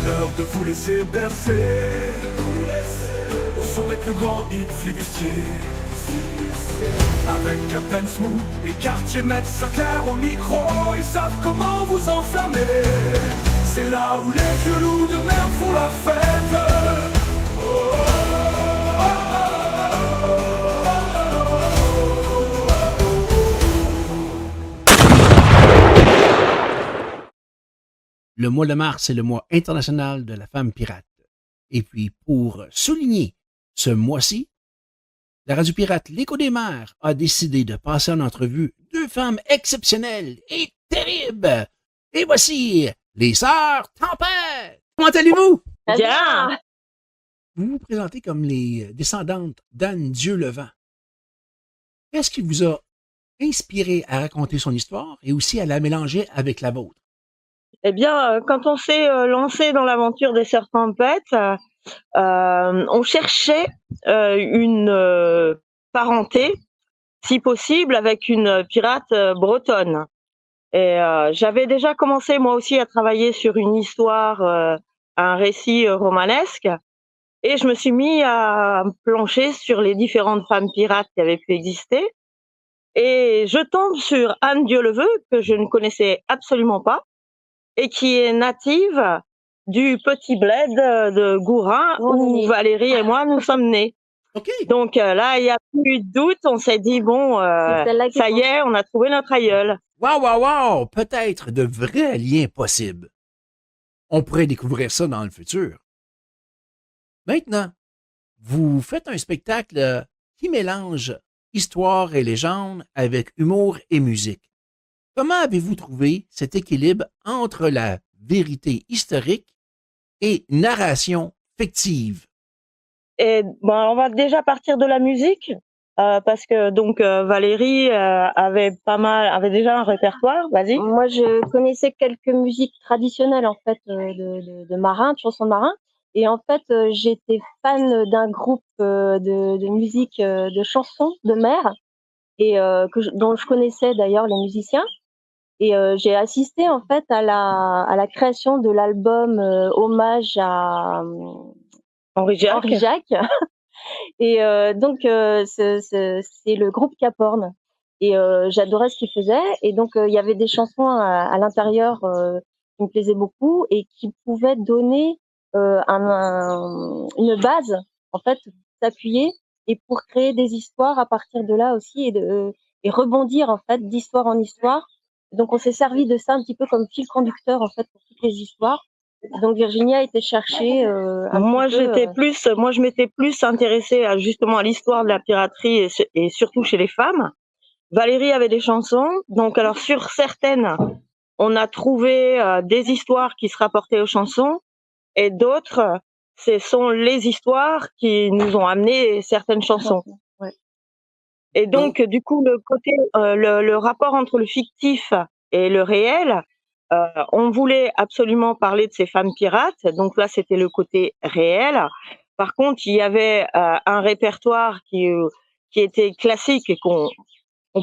l'heure de vous laisser bercer au son des plus grands hits flibustiers. Avec Captain Smooth et Quartier Maître Sinclair au micro, ils savent comment vous enflammer. C'est là où les vieux loups de mer font la fête. Le mois de mars est le mois international de la femme pirate. Et puis, pour souligner ce mois-ci, la radio pirate L'Écho des mers a décidé de passer en entrevue deux femmes exceptionnelles et terribles. Et voici les sœurs Tempête. Comment allez-vous? Bien. Vous vous présentez comme les descendantes d'Anne Dieu-le-Vent. Qu'est-ce qui vous a inspiré à raconter son histoire et aussi à la mélanger avec la vôtre? Eh bien, quand on s'est lancé dans l'aventure des Sœurs Tempêtes, on cherchait une parenté, si possible, avec une pirate bretonne. Et j'avais déjà commencé moi aussi à travailler sur une histoire, un récit romanesque, et je me suis mis à plancher sur les différentes femmes pirates qui avaient pu exister. Et je tombe sur Anne Dieu-le-veut, que je ne connaissais absolument pas, et qui est native du petit bled de Gourin, où Valérie et moi nous sommes nés. OK. Donc là, il n'y a plus de doute, on s'est dit, bon, ça y est, on a trouvé notre aïeul. Wow! Peut-être de vrais liens possibles. On pourrait découvrir ça dans le futur. Maintenant, vous faites un spectacle qui mélange histoire et légende avec humour et musique. Comment avez-vous trouvé cet équilibre entre la vérité historique et narration fictive? Et bon, on va déjà partir de la musique, parce que donc Valérie avait déjà un répertoire. Vas-y. Moi, je connaissais quelques musiques traditionnelles en fait de marins, de chansons de marins. Et en fait, j'étais fan d'un groupe de musique de chansons de mer et dont je connaissais d'ailleurs les musiciens. Et j'ai assisté en fait à la création de l'album hommage à Henri Jacques. Et donc c'est le groupe Cap Horn. Et j'adorais ce qu'ils faisaient. Et donc il y avait des chansons à l'intérieur qui me plaisaient beaucoup et qui pouvaient donner une base, en fait, s'appuyer et pour créer des histoires à partir de là aussi et rebondir en fait d'histoire en histoire. Donc on s'est servi de ça un petit peu comme fil conducteur en fait pour toutes les histoires. Donc Virginie a été chercher moi je m'étais plus intéressée justement à l'histoire de la piraterie et surtout chez les femmes. Valérie avait des chansons, donc alors sur certaines, on a trouvé des histoires qui se rapportaient aux chansons, et d'autres, ce sont les histoires qui nous ont amené certaines chansons. Ouais. Et donc, du coup, le rapport entre le fictif et le réel, on voulait absolument parler de ces femmes pirates, donc là, c'était le côté réel. Par contre, il y avait un répertoire qui était classique et qu'on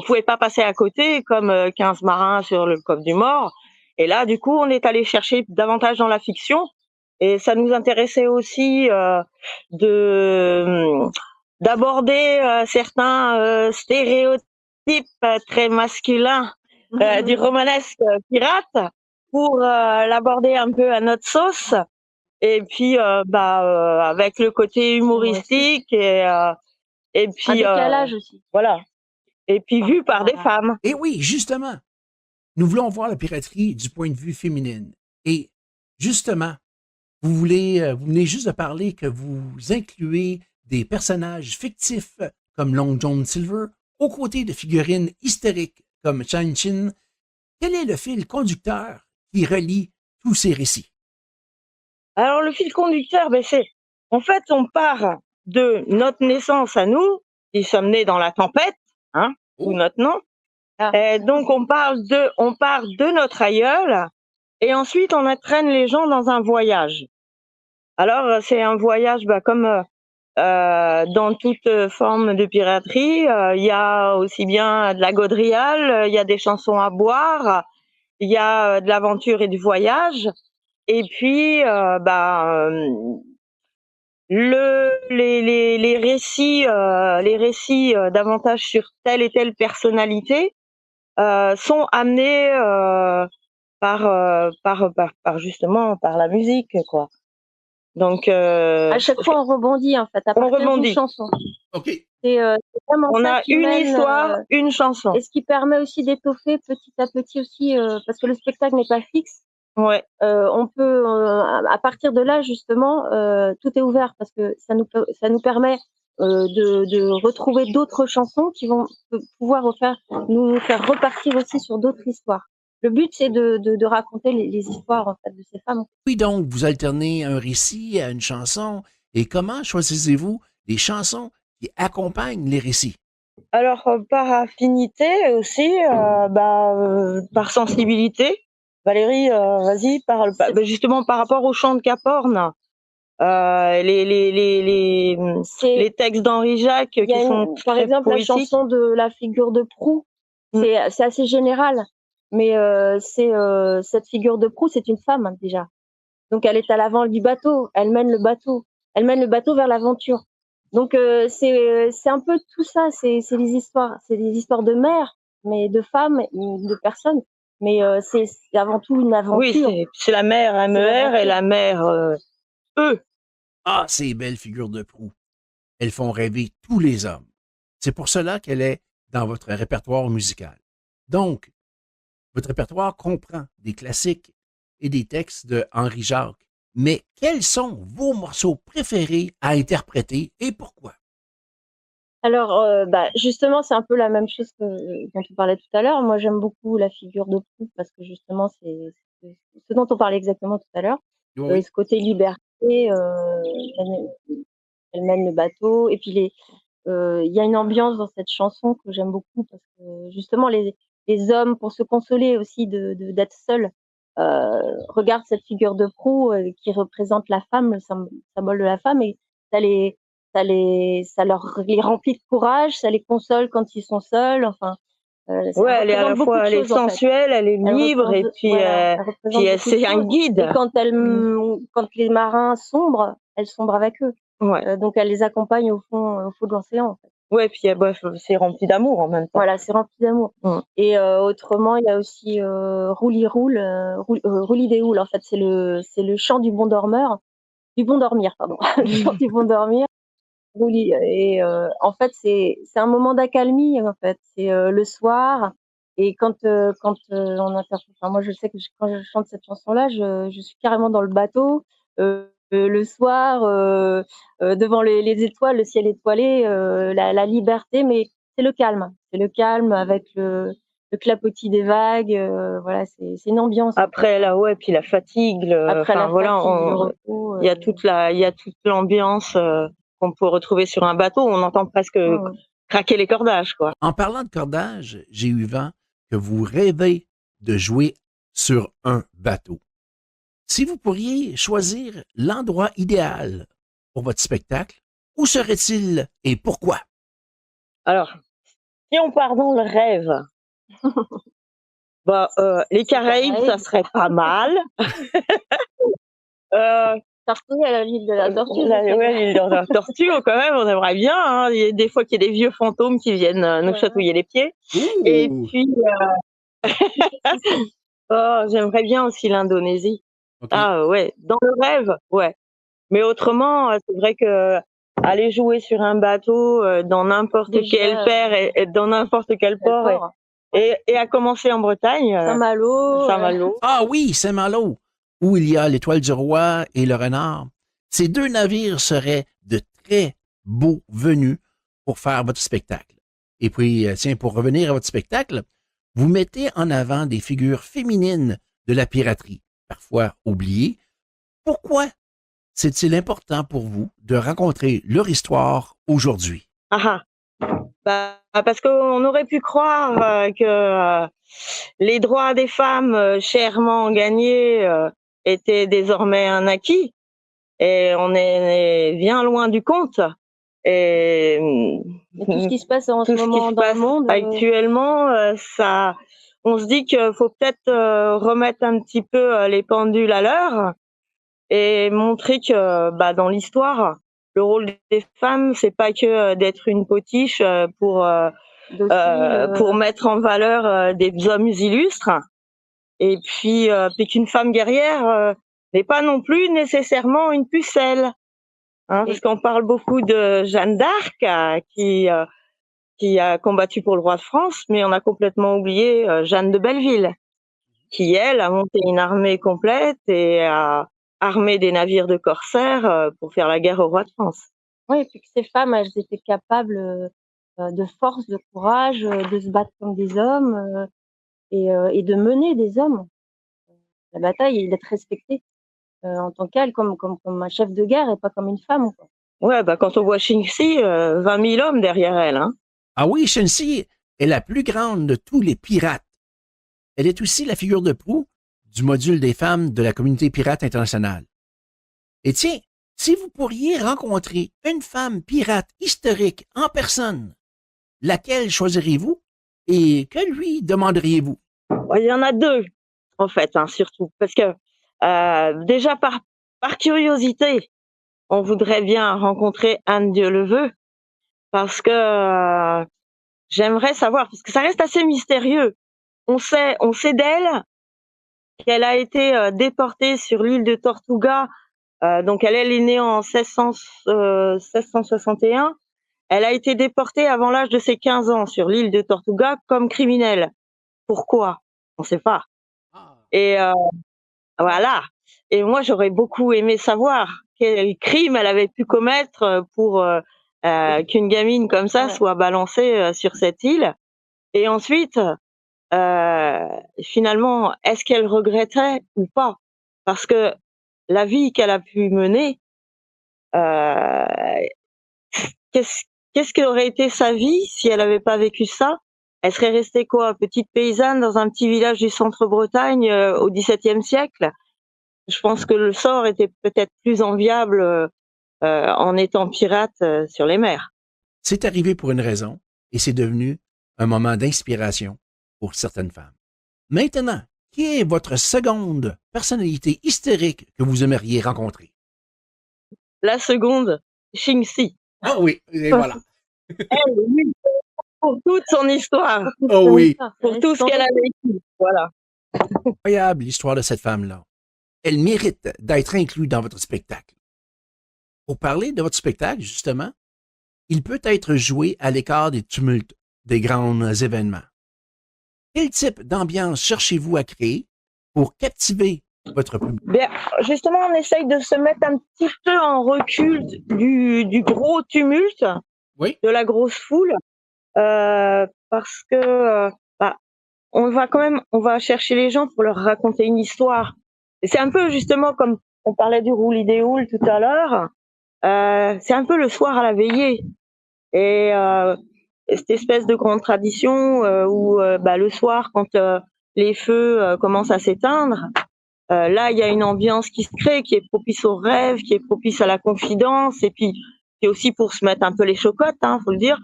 pouvait pas passer à côté, comme 15 marins sur le coffre du mort. Et là, du coup, on est allé chercher davantage dans la fiction. Et ça nous intéressait aussi d'aborder certains stéréotypes très masculins du romanesque pirate pour l'aborder un peu à notre sauce. Et puis, avec le côté humoristique et puis un décalage aussi. Voilà. Et puis vu par des femmes. Et oui, justement, nous voulons voir la piraterie du point de vue féminine. Et justement, vous venez juste de parler que vous incluez des personnages fictifs comme Long John Silver aux côtés de figurines historiques comme Chan Chin. Quel est le fil conducteur qui relie tous ces récits? Alors le fil conducteur, en fait, on part de notre naissance à nous, qui sommes nés dans la tempête, ou notre nom. Et donc on part de notre aïeul, et ensuite on entraîne les gens dans un voyage. Alors c'est un voyage, comme dans toute forme de piraterie, il y a aussi bien de la gaudriale, il y a des chansons à boire, il y a de l'aventure et du voyage. et puis, les récits davantage sur telle et telle personnalité sont amenés par justement par la musique, quoi. Donc, À chaque fois, on rebondit, en fait, à on partir d'une rebondit. chanson. OK. C'est vraiment On ça a qui une mène, histoire, une chanson. et ce qui permet aussi d'étoffer petit à petit aussi, parce que le spectacle n'est pas fixe. Ouais. On peut, à partir de là, justement, tout est ouvert parce que ça nous permet de retrouver d'autres chansons qui vont pouvoir nous faire repartir aussi sur d'autres histoires. Le but, c'est de raconter les histoires, en fait, de ces femmes. Oui, donc, vous alternez un récit à une chanson. Et comment choisissez-vous les chansons qui accompagnent les récits? Alors, par affinité aussi, par sensibilité. Valérie, vas-y, parle. Justement, par rapport au chant de Caporne, les textes d'Henri Jacques Il y qui a sont par très exemple, la poétiques. chanson de La figure de proue, c'est assez général, mais cette figure de proue, c'est une femme, déjà. Donc elle est à l'avant du bateau, elle mène le bateau vers l'aventure. Donc c'est un peu tout ça, c'est des histoires de mères, mais de femmes, de personnes, mais c'est avant tout une aventure. Oui, c'est la mère MER et la mère E. Ah, ces belles figures de proue. Elles font rêver tous les hommes. C'est pour cela qu'elle est dans votre répertoire musical. Donc, votre répertoire comprend des classiques et des textes de Henri Jacques. Mais quels sont vos morceaux préférés à interpréter et pourquoi? Alors, justement, c'est un peu la même chose dont on parlait tout à l'heure. Moi, j'aime beaucoup La figure de proue parce que justement, c'est ce dont on parlait exactement tout à l'heure. Oui. Ce côté liberté, elle mène le bateau et puis il y a une ambiance dans cette chanson que j'aime beaucoup parce que justement les hommes, pour se consoler aussi d'être seuls, regardent cette figure de proue, qui représente la femme, le symbole de la femme, et ça les remplit de courage, ça les console quand ils sont seuls, enfin, ça elle est à la représente beaucoup fois, de elle est choses, en fait. sensuelle, elle est libre, et puis, Voilà, elle représente beaucoup de c'est un choses. guide. Et quand les marins sombrent, elle sombre avec eux. Ouais. Donc elle les accompagne au fond de l'océan, en fait. Ouais, puis bref, c'est rempli d'amour en même temps. Voilà, c'est rempli d'amour. Et autrement, il y a aussi Roulis des Houles, en fait, c'est le chant du bon dormeur, du bon dormir, pardon, le chant du bon dormir. Roulis, et en fait, c'est un moment d'accalmie, en fait. C'est le soir, et quand on interprète, enfin, moi, je sais que quand je chante cette chanson-là, je suis carrément dans le bateau, le soir, devant les étoiles, le ciel étoilé, la liberté, mais c'est le calme. C'est le calme avec le clapotis des vagues, voilà, c'est une ambiance. Après là, ouais, puis la fatigue, Après la voilà, fatigue, le repos, il y a toute l'ambiance qu'on peut retrouver sur un bateau. On entend presque craquer les cordages, quoi. En parlant de cordage, j'ai eu vent que vous rêvez de jouer sur un bateau. Si vous pourriez choisir l'endroit idéal pour votre spectacle, où serait-il et pourquoi? Alors, si on part dans le rêve, les Caraïbes, ça serait pas mal. Tortue, à l'île de la Tortue. L'île de la Tortue, quand même, on aimerait bien. Hein. Il y a des fois qu'il y a des vieux fantômes qui viennent nous chatouiller les pieds. Et puis, j'aimerais bien aussi l'Indonésie. Okay. Ah ouais, dans le rêve, ouais. Mais autrement, c'est vrai que aller jouer sur un bateau dans n'importe quel port et dans n'importe quel port et à commencer en Bretagne. Saint-Malo. Ah oui, Saint-Malo, où il y a l'Étoile du Roi et le Renard. Ces deux navires seraient de très beaux venus pour faire votre spectacle. Et puis, tiens, pour revenir à votre spectacle, vous mettez en avant des figures féminines de la piraterie, parfois oubliées. Pourquoi c'est-il important pour vous de raconter leur histoire aujourd'hui? Parce qu'on aurait pu croire que les droits des femmes chèrement gagnés étaient désormais un acquis, et on est bien loin du compte. Et tout ce qui se passe en ce moment dans le monde actuellement, on se dit qu'il faut peut-être remettre un petit peu les pendules à l'heure et montrer que dans l'histoire, le rôle des femmes, c'est pas que d'être une potiche pour mettre en valeur des hommes illustres. Et puis qu'une femme guerrière n'est pas non plus nécessairement une pucelle. Parce qu'on parle beaucoup de Jeanne d'Arc qui a combattu pour le roi de France, mais on a complètement oublié Jeanne de Belleville, qui, elle, a monté une armée complète et a armé des navires de corsaires pour faire la guerre au roi de France. Oui, et puis que ces femmes, elles étaient capables de force, de courage, de se battre comme des hommes et de mener des hommes. La bataille et d'être respectées en tant qu'elles, comme un chef de guerre et pas comme une femme, quoi. Ouais, quand on voit Shinxi, 20 000 hommes derrière elle. Ah oui, Shensi est la plus grande de tous les pirates. Elle est aussi la figure de proue du module des femmes de la communauté pirate internationale. Et tiens, si vous pourriez rencontrer une femme pirate historique en personne, laquelle choisiriez-vous et que lui demanderiez-vous? Il y en a deux, en fait, surtout. Parce que déjà par curiosité, on voudrait bien rencontrer Anne Dieu-le-veut, parce que j'aimerais savoir, parce que ça reste assez mystérieux. On sait d'elle qu'elle a été déportée sur l'île de Tortuga. Donc elle est née en 1661. Elle a été déportée avant l'âge de ses 15 ans sur l'île de Tortuga comme criminelle. Pourquoi? On ne sait pas. Et voilà. Et moi, j'aurais beaucoup aimé savoir quel crime elle avait pu commettre pour qu'une gamine comme ça soit balancée sur cette île. Et ensuite, finalement, est-ce qu'elle regretterait ou pas? Parce que la vie qu'elle a pu mener, qu'est-ce qu'aurait été sa vie si elle n'avait pas vécu ça? Elle serait restée quoi? Petite paysanne dans un petit village du centre-Bretagne au XVIIe siècle? Je pense que le sort était peut-être plus enviable en étant pirate sur les mers. C'est arrivé pour une raison et c'est devenu un moment d'inspiration pour certaines femmes. Maintenant, qui est votre seconde personnalité historique que vous aimeriez rencontrer? La seconde, Shinxi. Ah oui, et voilà. Elle, oui, pour toute son histoire. Oh oui. Pour tout ce qu'elle a vécu. Voilà. Incroyable l'histoire de cette femme-là. Elle mérite d'être inclue dans votre spectacle. Pour parler de votre spectacle, justement, il peut être joué à l'écart des tumultes des grands événements. Quel type d'ambiance cherchez-vous à créer pour captiver votre public? Bien, justement, on essaye de se mettre un petit peu en recul du gros tumulte, de la grosse foule, parce que on va chercher les gens pour leur raconter une histoire. Et c'est un peu justement comme on parlait du roulis des houles tout à l'heure, c'est un peu le soir à la veillée. Et cette espèce de grande tradition où le soir, quand les feux commencent à s'éteindre, là, il y a une ambiance qui se crée, qui est propice au rêve, qui est propice à la confidence, et puis c'est aussi pour se mettre un peu les chocottes, faut le dire.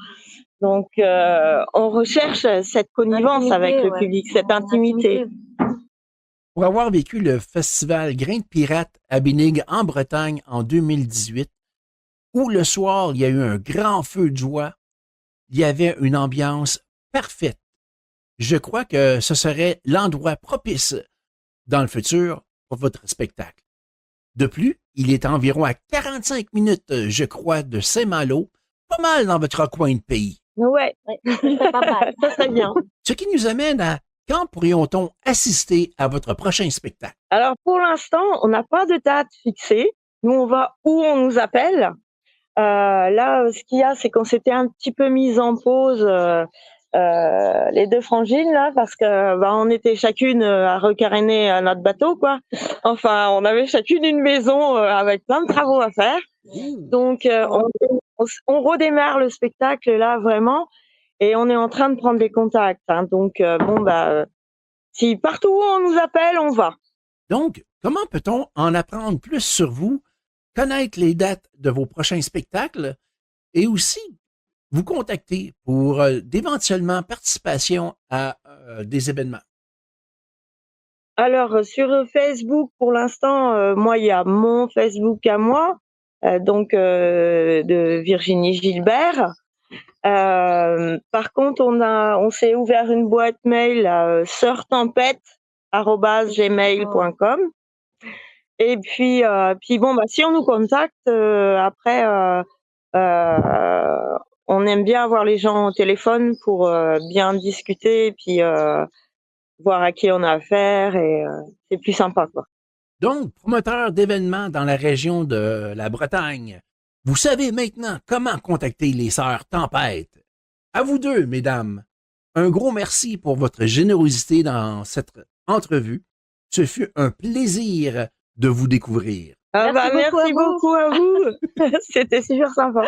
Donc, on recherche cette connivence avec le public, cette intimité. Pour avoir vécu le festival Grain de Pirate à Binig en Bretagne en 2018, où le soir, il y a eu un grand feu de joie, il y avait une ambiance parfaite. Je crois que ce serait l'endroit propice dans le futur pour votre spectacle. De plus, il est environ à 45 minutes, je crois, de Saint-Malo, pas mal dans votre coin de pays. Ouais, pas mal, ça serait bien. Ce qui nous amène à quand pourrions-on assister à votre prochain spectacle? Alors, pour l'instant, on n'a pas de date fixée. Nous, on va où on nous appelle. Là, ce qu'il y a, c'est qu'on s'était un petit peu mis en pause les deux frangines là, parce que on était chacune à recaréner notre bateau, quoi. Enfin, on avait chacune une maison avec plein de travaux à faire. Donc, on redémarre le spectacle là vraiment, et on est en train de prendre des contacts. Donc, si partout où on nous appelle, on va. Donc, comment peut-on en apprendre plus sur vous, connaître les dates de vos prochains spectacles et aussi vous contacter pour d'éventuellement participation à des événements? Alors, sur Facebook, pour l'instant, moi, il y a mon Facebook à moi, de Virginie Gilbert. Par contre, on s'est ouvert une boîte mail à sœurtempête@gmail.com. Et puis bon, bah, si on nous contacte, après, on aime bien avoir les gens au téléphone pour bien discuter et puis voir à qui on a affaire et c'est plus sympa, quoi. Donc, promoteur d'événements dans la région de la Bretagne, vous savez maintenant comment contacter les sœurs Tempête. À vous deux, mesdames, un gros merci pour votre générosité dans cette entrevue. Ce fut un plaisir de vous découvrir. Merci beaucoup à vous. C'était super sympa.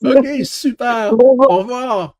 OK, super. Bon, Au revoir.